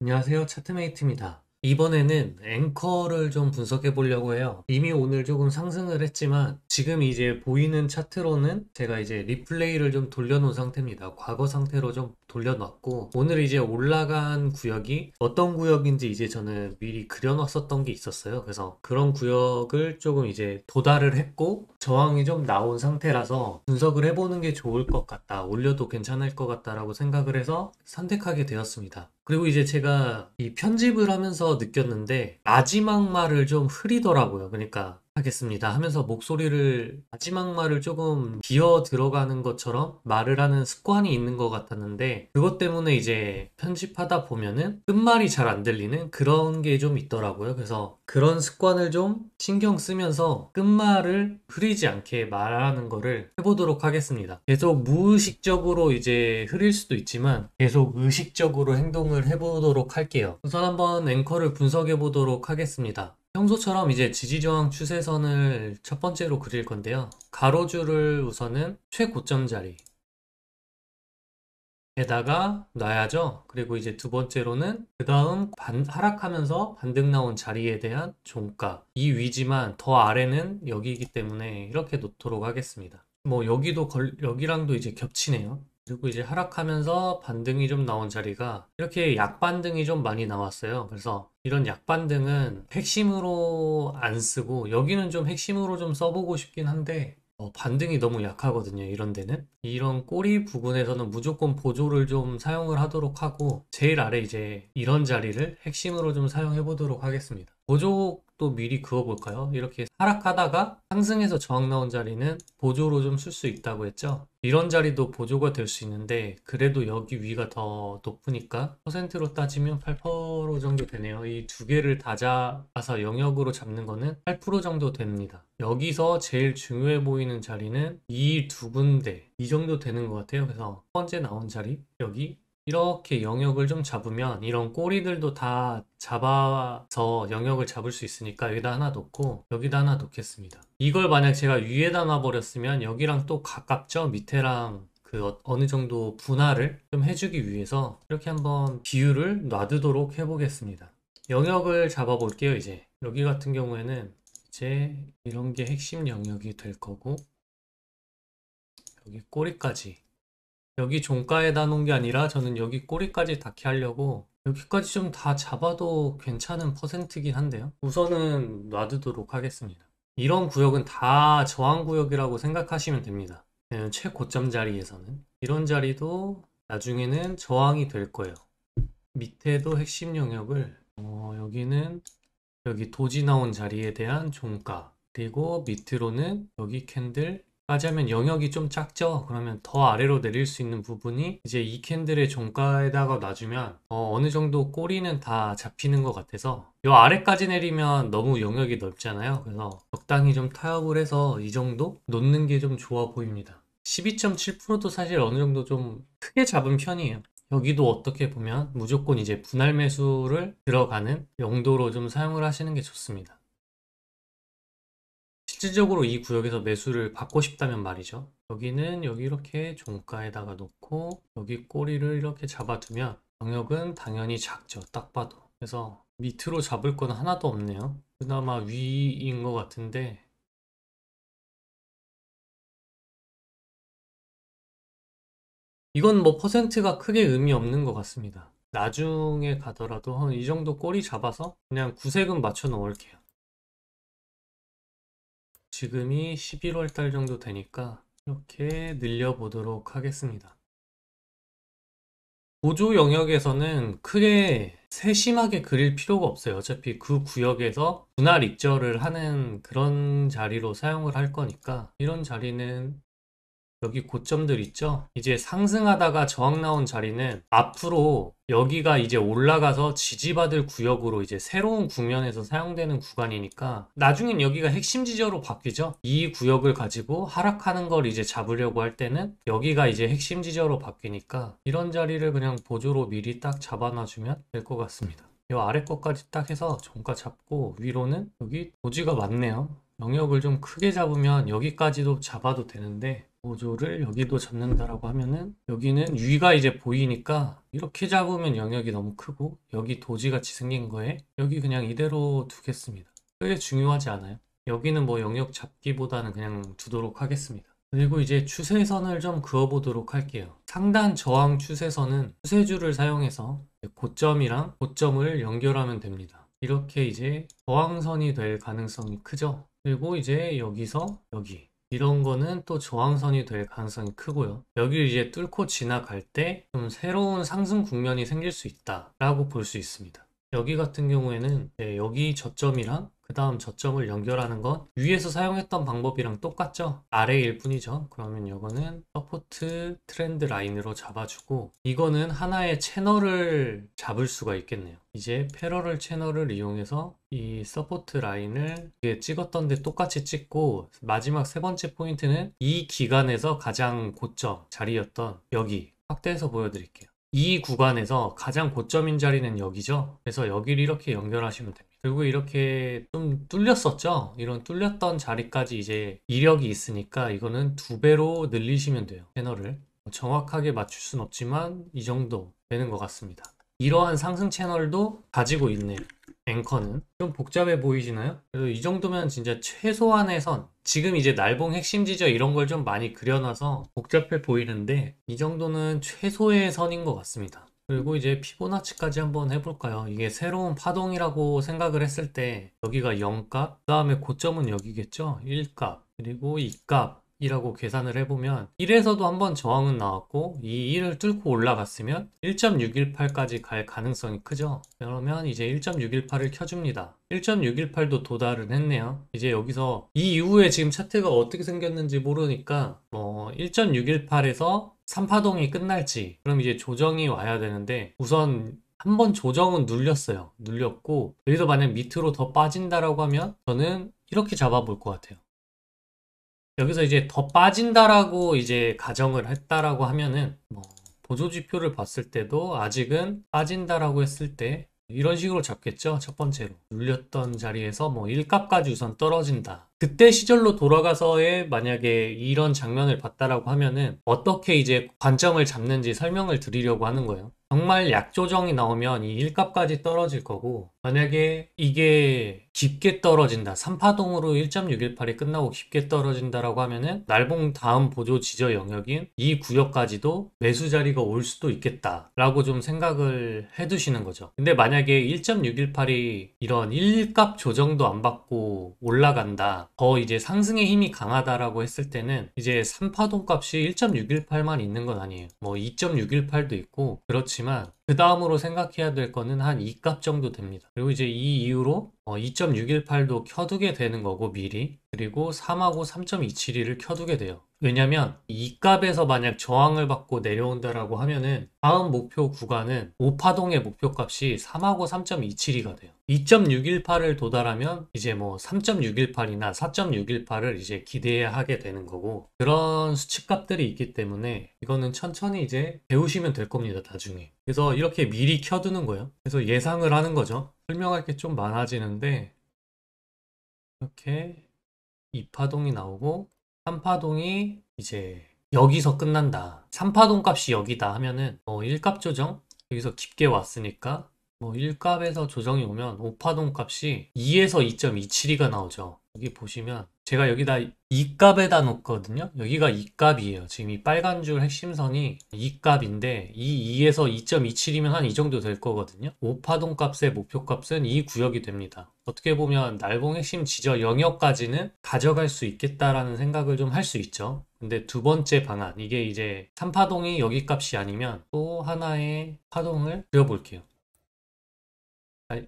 안녕하세요. 차트메이트입니다. 이번에는 앵커를 좀 분석해 보려고 해요. 이미 오늘 조금 상승을 했지만 지금 이제 보이는 차트로는 제가 이제 리플레이를 좀 돌려놓은 상태입니다. 과거 상태로 좀 돌려놨고 오늘 이제 올라간 구역이 어떤 구역인지 이제 저는 미리 그려놨었던 게 있었어요. 그래서 그런 구역을 조금 이제 도달을 했고 저항이 좀 나온 상태라서 분석을 해보는 게 좋을 것 같다. 올려도 괜찮을 것 같다라고 생각을 해서 선택하게 되었습니다. 그리고 이제 제가 이 편집을 하면서 느꼈는데 마지막 말을 좀 흐리더라고요. 그러니까 하겠습니다 하면서 목소리를 마지막 말을 조금 기어 들어가는 것처럼 말을 하는 습관이 있는 것 같았는데 그것 때문에 이제 편집하다 보면은 끝말이 잘 안 들리는 그런 게 좀 있더라고요. 그래서 그런 습관을 좀 신경 쓰면서 끝말을 흐리지 않게 말하는 거를 해보도록 하겠습니다. 계속 무의식적으로 이제 흐릴 수도 있지만 계속 의식적으로 행동을 해보도록 할게요. 우선 한번 앵커를 분석해 보도록 하겠습니다. 평소처럼 이제 지지저항 추세선을 첫 번째로 그릴 건데요. 가로줄을 우선은 최고점 자리 에다가 놔야죠. 그리고 이제 두 번째로는 그 다음 하락하면서 반등 나온 자리에 대한 종가. 이 위지만 더 아래는 여기이기 때문에 이렇게 놓도록 하겠습니다. 뭐 여기랑도 이제 겹치네요. 그리고 이제 하락하면서 반등이 좀 나온 자리가 이렇게 약반등이 좀 많이 나왔어요. 그래서 이런 약반등은 핵심으로 안 쓰고 여기는 좀 핵심으로 좀 써보고 싶긴 한데 반등이 너무 약하거든요. 이런 데는. 이런 꼬리 부분에서는 무조건 보조를 좀 사용을 하도록 하고 제일 아래 이제 이런 자리를 핵심으로 좀 사용해 보도록 하겠습니다. 보조도 미리 그어 볼까요? 이렇게 하락하다가 상승해서 저항 나온 자리는 보조로 좀 쓸 수 있다고 했죠. 이런 자리도 보조가 될 수 있는데 그래도 여기 위가 더 높으니까 퍼센트로 따지면 8% 정도 되네요. 이 두 개를 다 잡아서 영역으로 잡는 거는 8% 정도 됩니다. 여기서 제일 중요해 보이는 자리는 이 두 군데 이 정도 되는 것 같아요. 그래서 첫 번째 나온 자리 여기 이렇게 영역을 좀 잡으면 이런 꼬리들도 다 잡아서 영역을 잡을 수 있으니까 여기다 하나 놓고 여기다 하나 놓겠습니다. 이걸 만약 제가 위에다 놔버렸으면 여기랑 또 가깝죠? 밑에랑 그 어느 정도 분할을 좀 해주기 위해서 이렇게 한번 비율을 놔두도록 해보겠습니다. 영역을 잡아 볼게요. 이제 여기 같은 경우에는 이제 이런 게 핵심 영역이 될 거고 여기 꼬리까지 여기 종가에다 놓은 게 아니라 저는 여기 꼬리까지 닿게 하려고 여기까지 좀 다 잡아도 괜찮은 퍼센트긴 한데요. 우선은 놔두도록 하겠습니다. 이런 구역은 다 저항 구역이라고 생각하시면 됩니다. 최고점 자리에서는 이런 자리도 나중에는 저항이 될 거예요. 밑에도 핵심 영역을 여기는 여기 도지 나온 자리에 대한 종가 그리고 밑으로는 여기 캔들까지 하면 영역이 좀 작죠. 그러면 더 아래로 내릴 수 있는 부분이 이제 이 캔들의 종가에다가 놔주면 어느 정도 꼬리는 다 잡히는 것 같아서 요 아래까지 내리면 너무 영역이 넓잖아요. 그래서 적당히 좀 타협을 해서 이 정도 놓는 게 좀 좋아 보입니다. 12.7%도 사실 어느 정도 좀 크게 잡은 편이에요. 여기도 어떻게 보면 무조건 이제 분할 매수를 들어가는 용도로 좀 사용을 하시는 게 좋습니다. 실질적으로 이 구역에서 매수를 받고 싶다면 말이죠. 여기는 여기 이렇게 종가에다가 놓고 여기 꼬리를 이렇게 잡아두면 영역은 당연히 작죠. 딱 봐도. 그래서 밑으로 잡을 건 하나도 없네요. 그나마 위인 것 같은데 이건 뭐 퍼센트가 크게 의미 없는 것 같습니다. 나중에 가더라도 한 이 정도 꼬리 잡아서 그냥 구색은 맞춰 놓을게요. 지금이 11월 달 정도 되니까 이렇게 늘려보도록 하겠습니다. 보조 영역에서는 크게 세심하게 그릴 필요가 없어요. 어차피 그 구역에서 분할 익절을 하는 그런 자리로 사용을 할 거니까 이런 자리는 여기 고점들 있죠? 이제 상승하다가 저항 나온 자리는 앞으로 여기가 이제 올라가서 지지받을 구역으로 이제 새로운 국면에서 사용되는 구간이니까 나중엔 여기가 핵심 지저로 바뀌죠? 이 구역을 가지고 하락하는 걸 이제 잡으려고 할 때는 여기가 이제 핵심 지저로 바뀌니까 이런 자리를 그냥 보조로 미리 딱 잡아놔주면 될 것 같습니다. 이 아래 것까지 딱 해서 종가 잡고 위로는 여기 도지가 많네요. 영역을 좀 크게 잡으면 여기까지도 잡아도 되는데 보조를 여기도 잡는다라고 하면은 여기는 위가 이제 보이니까 이렇게 잡으면 영역이 너무 크고 여기 도지같이 생긴 거에 여기 그냥 이대로 두겠습니다. 그게 중요하지 않아요. 여기는 뭐 영역 잡기보다는 그냥 두도록 하겠습니다. 그리고 이제 추세선을 좀 그어보도록 할게요. 상단 저항 추세선은 추세줄을 사용해서 고점이랑 고점을 연결하면 됩니다. 이렇게 이제 저항선이 될 가능성이 크죠. 그리고 이제 여기서 여기 이런 거는 또 저항선이 될 가능성이 크고요. 여기를 이제 뚫고 지나갈 때 좀 새로운 상승 국면이 생길 수 있다라고 볼 수 있습니다. 여기 같은 경우에는 여기 저점이랑 그 다음 저점을 연결하는 건 위에서 사용했던 방법이랑 똑같죠? 아래일 뿐이죠. 그러면 이거는 서포트 트렌드 라인으로 잡아주고 이거는 하나의 채널을 잡을 수가 있겠네요. 이제 패러럴 채널을 이용해서 이 서포트 라인을 찍었던 데 똑같이 찍고 마지막 세 번째 포인트는 이 기간에서 가장 고점 자리였던 여기 확대해서 보여드릴게요. 이 구간에서 가장 고점인 자리는 여기죠. 그래서 여기를 이렇게 연결하시면 됩니다. 그리고 이렇게 좀 뚫렸었죠. 이런 뚫렸던 자리까지 이제 이력이 있으니까 이거는 2배로 늘리시면 돼요. 채널을 정확하게 맞출 순 없지만 이 정도 되는 것 같습니다. 이러한 상승 채널도 가지고 있네요. 앵커는 좀 복잡해 보이시나요? 그래서 이 정도면 진짜 최소한의 선, 지금 이제 날봉 핵심 지저 이런 걸 좀 많이 그려놔서 복잡해 보이는데 이 정도는 최소의 선인 것 같습니다. 그리고 이제 피보나치까지 한번 해볼까요? 이게 새로운 파동이라고 생각을 했을 때 여기가 0값, 그 다음에 고점은 여기겠죠? 1값, 그리고 2값 이라고 계산을 해보면 1에서도 한번 저항은 나왔고 이 1을 뚫고 올라갔으면 1.618까지 갈 가능성이 크죠. 그러면 이제 1.618을 켜줍니다. 1.618도 도달은 했네요. 이제 여기서 이 이후에 지금 차트가 어떻게 생겼는지 모르니까 1.618에서 3파동이 끝날지 그럼 이제 조정이 와야 되는데 우선 한번 조정은 눌렸어요. 눌렸고 여기서 만약 밑으로 더 빠진다라고 하면 저는 이렇게 잡아볼 것 같아요. 여기서 이제 더 빠진다라고 이제 가정을 했다라고 하면은 보조 지표를 봤을 때도 아직은 빠진다라고 했을 때 이런 식으로 잡겠죠. 첫 번째로 눌렸던 자리에서 1값까지 우선 떨어진다. 그때 시절로 돌아가서의 만약에 이런 장면을 봤다라고 하면은 어떻게 이제 관점을 잡는지 설명을 드리려고 하는 거예요. 정말 약조정이 나오면 이 1값까지 떨어질 거고 만약에 이게 깊게 떨어진다 3파동으로 1.618이 끝나고 깊게 떨어진다라고 하면은 날봉 다음 보조 지저 영역인 이 구역까지도 매수 자리가 올 수도 있겠다 라고 좀 생각을 해 두시는 거죠. 근데 만약에 1.618이 이런 1값 조정도 안 받고 올라간다 더 이제 상승의 힘이 강하다라고 했을 때는 이제 3파동 값이 1.618만 있는 건 아니에요. 2.618도 있고 그렇지만 그 다음으로 생각해야 될 거는 한 2값 정도 됩니다. 그리고 이제 이 이후로 2.618도 켜두게 되는 거고 미리 그리고 3하고 3.272를 켜두게 돼요. 왜냐면 이 값에서 만약 저항을 받고 내려온다라고 하면은 다음 목표 구간은 5파동의 목표값이 3하고 3.272가 돼요. 2.618을 도달하면 이제 3.618이나 4.618을 이제 기대해야 하게 되는 거고 그런 수치값들이 있기 때문에 이거는 천천히 이제 배우시면 될 겁니다. 나중에. 그래서 이렇게 미리 켜두는 거예요. 그래서 예상을 하는 거죠. 설명할 게 좀 많아지는데 이렇게 2파동이 나오고 3파동이 이제 여기서 끝난다. 3파동 값이 여기다 하면은 1값 조정 여기서 깊게 왔으니까 1값에서 조정이 오면 5파동 값이 2에서 2.272가 나오죠. 여기 보시면 제가 여기다 2값에다 놓거든요. 여기가 2값이에요. 지금 이 빨간 줄 핵심선이 2값인데 이 2에서 2.27이면 한 이 정도 될 거거든요. 5파동 값의 목표 값은 이 구역이 됩니다. 어떻게 보면 날봉 핵심 지저 영역까지는 가져갈 수 있겠다라는 생각을 좀 할 수 있죠. 근데 두 번째 방안 이게 이제 3파동이 여기 값이 아니면 또 하나의 파동을 그려볼게요.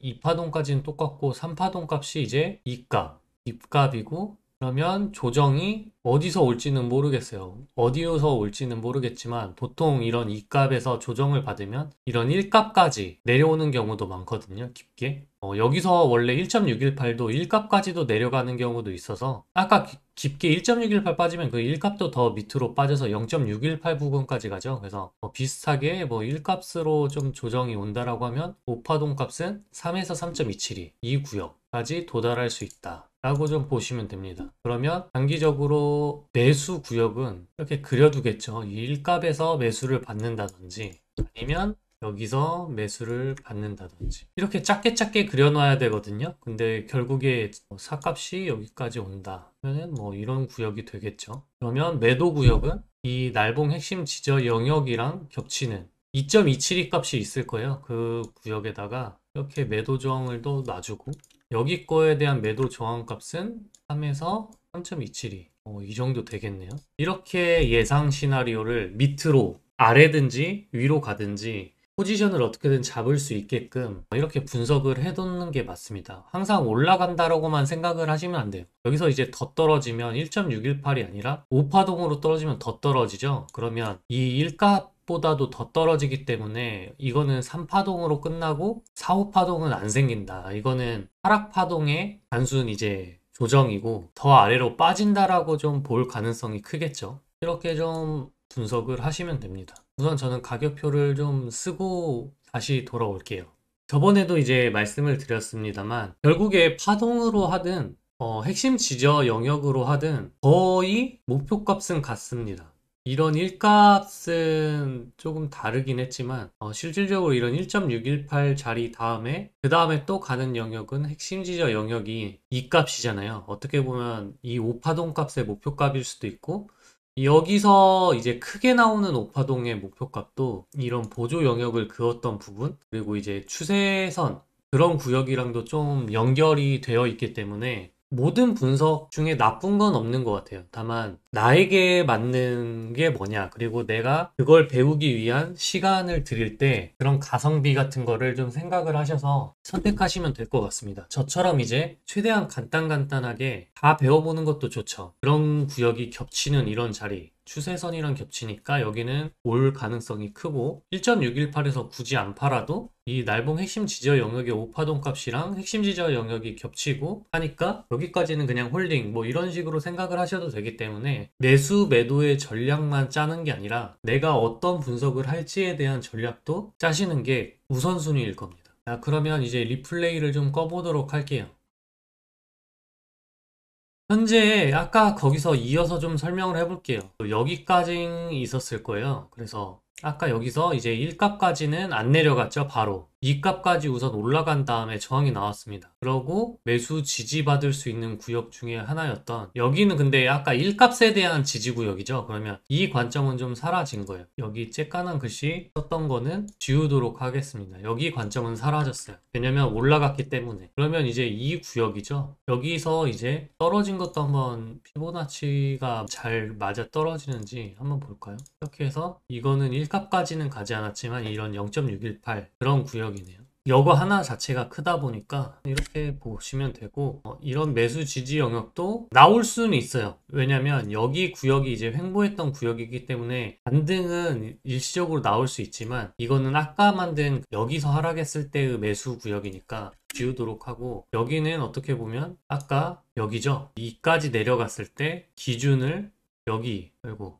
2파동까지는 똑같고 3파동 값이 이제 2값, 2값이고 그러면 조정이 어디서 올지는 모르겠어요. 어디에서 올지는 모르겠지만 보통 이런 2값에서 조정을 받으면 이런 1값까지 내려오는 경우도 많거든요. 깊게. 여기서 원래 1.618도 1값까지도 내려가는 경우도 있어서 아까 깊게 1.618 빠지면 그 1값도 더 밑으로 빠져서 0.618 부근까지 가죠. 그래서 비슷하게 1값으로 좀 조정이 온다라고 하면 5파동 값은 3에서 3.272 이 구역까지 도달할 수 있다. 라고 좀 보시면 됩니다. 그러면 단기적으로 매수 구역은 이렇게 그려두겠죠. 이 일값에서 매수를 받는다든지 아니면 여기서 매수를 받는다든지 이렇게 작게 작게 그려놔야 되거든요. 근데 결국에 사값이 여기까지 온다 그러면 뭐 이런 구역이 되겠죠. 그러면 매도 구역은 이 날봉 핵심 지저 영역이랑 겹치는 2.272 값이 있을 거예요. 그 구역에다가 이렇게 매도 저항을 또 놔주고 여기 거에 대한 매도 저항 값은 3에서 3.272. 이 정도 되겠네요. 이렇게 예상 시나리오를 밑으로 아래든지 위로 가든지 포지션을 어떻게든 잡을 수 있게끔 이렇게 분석을 해놓는 게 맞습니다. 항상 올라간다라고만 생각을 하시면 안 돼요. 여기서 이제 더 떨어지면 1.618이 아니라 5파동으로 떨어지면 더 떨어지죠. 그러면 이 일값 보다도 더 떨어지기 때문에 이거는 3파동으로 끝나고 4, 5파동은 안 생긴다. 이거는 하락파동의 단순 이제 조정이고 더 아래로 빠진다라고 좀 볼 가능성이 크겠죠. 이렇게 좀 분석을 하시면 됩니다. 우선 저는 가격표를 좀 쓰고 다시 돌아올게요. 저번에도 이제 말씀을 드렸습니다만 결국에 파동으로 하든 핵심 지저 영역으로 하든 거의 목표값은 같습니다. 이런 일값은 조금 다르긴 했지만 실질적으로 이런 1.618 자리 다음에 그 다음에 또 가는 영역은 핵심 지저 영역이 이 값이잖아요. 어떻게 보면 이 5파동 값의 목표값일 수도 있고 여기서 이제 크게 나오는 5파동의 목표값도 이런 보조 영역을 그었던 부분 그리고 이제 추세선 그런 구역이랑도 좀 연결이 되어 있기 때문에 모든 분석 중에 나쁜 건 없는 것 같아요. 다만 나에게 맞는 게 뭐냐 그리고 내가 그걸 배우기 위한 시간을 들일 때 그런 가성비 같은 거를 좀 생각을 하셔서 선택하시면 될 것 같습니다. 저처럼 이제 최대한 간단하게 다 배워보는 것도 좋죠. 그런 구역이 겹치는 이런 자리 추세선이랑 겹치니까 여기는 올 가능성이 크고 1.618에서 굳이 안 팔아도 이 날봉 핵심 지저 영역의 5파동 값이랑 핵심 지저 영역이 겹치고 하니까 여기까지는 그냥 홀딩 뭐 이런 식으로 생각을 하셔도 되기 때문에 매수 매도의 전략만 짜는 게 아니라 내가 어떤 분석을 할지에 대한 전략도 짜시는 게 우선순위일 겁니다. 자, 그러면 이제 리플레이를 좀 꺼보도록 할게요. 현재 아까 거기서 이어서 좀 설명을 해볼게요. 여기까지 있었을 거예요. 그래서 아까 여기서 이제 1값까지는 안 내려갔죠, 바로. 2값까지 우선 올라간 다음에 저항이 나왔습니다. 그러고 매수 지지받을 수 있는 구역 중에 하나였던 여기는 근데 아까 1값에 대한 지지 구역이죠. 그러면 이 관점은 좀 사라진 거예요. 여기 쬐까만 글씨 썼던 거는 지우도록 하겠습니다. 여기 관점은 사라졌어요. 왜냐면 올라갔기 때문에. 그러면 이제 이 구역이죠. 여기서 이제 떨어진 것도 한번 피보나치가 잘 맞아 떨어지는지 한번 볼까요? 이렇게 해서 이거는 1값까지는 가지 않았지만 이런 0.618 그런 구역이네요. 이거 하나 자체가 크다 보니까 이렇게 보시면 되고 이런 매수 지지 영역도 나올 수는 있어요. 왜냐면 여기 구역이 이제 횡보했던 구역이기 때문에 반등은 일시적으로 나올 수 있지만 이거는 아까 만든 여기서 하락했을 때의 매수 구역이니까 지우도록 하고 여기는 어떻게 보면 아까 여기죠. 2까지 내려갔을 때 기준을 여기 그리고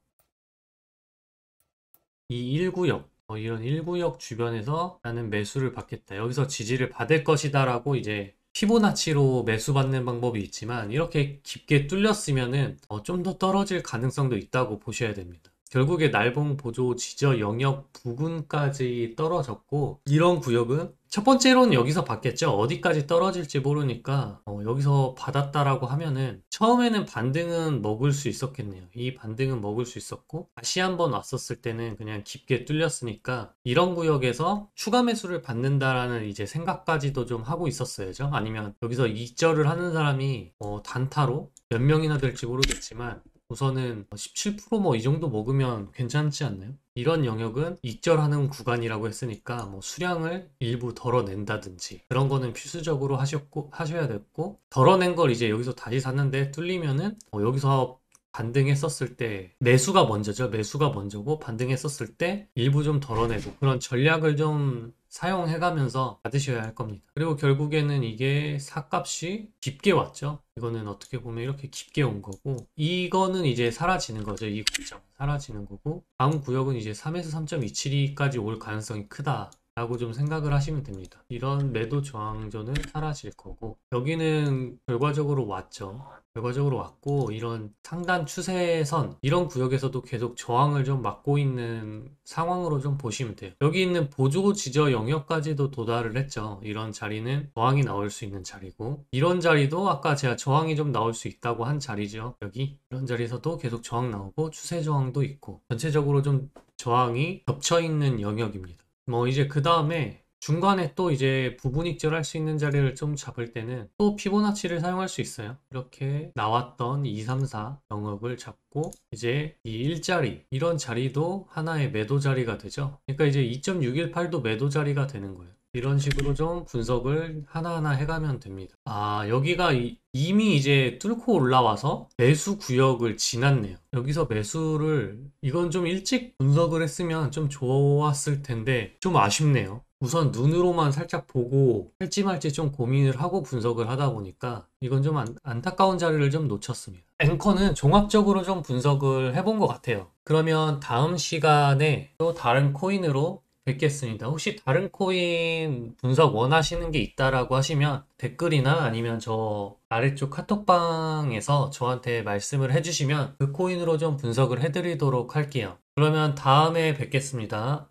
이 1구역 이런 1구역 주변에서 나는 매수를 받겠다. 여기서 지지를 받을 것이다 라고 이제 피보나치로 매수받는 방법이 있지만 이렇게 깊게 뚫렸으면은 좀 더 떨어질 가능성도 있다고 보셔야 됩니다. 결국에 날봉 보조 지저 영역 부근까지 떨어졌고 이런 구역은 첫 번째로는 여기서 받겠죠. 어디까지 떨어질지 모르니까 여기서 받았다라고 하면은 처음에는 반등은 먹을 수 있었겠네요. 이 반등은 먹을 수 있었고 다시 한번 왔었을 때는 그냥 깊게 뚫렸으니까 이런 구역에서 추가 매수를 받는다라는 이제 생각까지도 좀 하고 있었어야죠. 아니면 여기서 이절을 하는 사람이 단타로 몇 명이나 될지 모르겠지만 우선은 17%뭐 이 정도 먹으면 괜찮지 않나요? 이런 영역은 익절하는 구간이라고 했으니까 뭐 수량을 일부 덜어낸다든지 그런 거는 필수적으로 하셔야 됐고 덜어낸 걸 이제 여기서 다시 샀는데 뚫리면은 여기서 반등했었을 때 매수가 먼저죠. 매수가 먼저고 반등했었을 때 일부 좀 덜어내고 그런 전략을 좀 사용해가면서 받으셔야 할 겁니다. 그리고 결국에는 이게 사값이 깊게 왔죠. 이거는 어떻게 보면 이렇게 깊게 온 거고 이거는 이제 사라지는 거죠. 이 구점 사라지는 거고 다음 구역은 이제 3에서 3.272까지 올 가능성이 크다. 라고 좀 생각을 하시면 됩니다. 이런 매도 저항존은 사라질 거고, 여기는 결과적으로 왔죠. 결과적으로 왔고, 이런 상단 추세선 이런 구역에서도 계속 저항을 좀 막고 있는 상황으로 좀 보시면 돼요. 여기 있는 보조 지저 영역까지도 도달을 했죠. 이런 자리는 저항이 나올 수 있는 자리고, 이런 자리도 아까 제가 저항이 좀 나올 수 있다고 한 자리죠. 여기 이런 자리에서도 계속 저항 나오고 추세 저항도 있고, 전체적으로 좀 저항이 겹쳐 있는 영역입니다. 뭐 이제 그 다음에 중간에 또 이제 부분익절 할 수 있는 자리를 좀 잡을 때는 또 피보나치를 사용할 수 있어요. 이렇게 나왔던 2, 3, 4 영역을 잡고 이제 이 일자리 이런 자리도 하나의 매도 자리가 되죠. 그러니까 이제 2.618도 매도 자리가 되는 거예요. 이런 식으로 좀 분석을 하나하나 해가면 됩니다. 아, 여기가 이미 이제 뚫고 올라와서 매수 구역을 지났네요. 여기서 매수를 이건 좀 일찍 분석을 했으면 좀 좋았을 텐데 좀 아쉽네요. 우선 눈으로만 살짝 보고 할지 말지 좀 고민을 하고 분석을 하다 보니까 이건 좀 안타까운 자리를 좀 놓쳤습니다. 앵커는 종합적으로 좀 분석을 해본 것 같아요. 그러면 다음 시간에 또 다른 코인으로 뵙겠습니다. 혹시 다른 코인 분석 원하시는 게 있다라고 하시면 댓글이나 아니면 저 아래쪽 카톡방에서 저한테 말씀을 해주시면 그 코인으로 좀 분석을 해드리도록 할게요. 그러면 다음에 뵙겠습니다.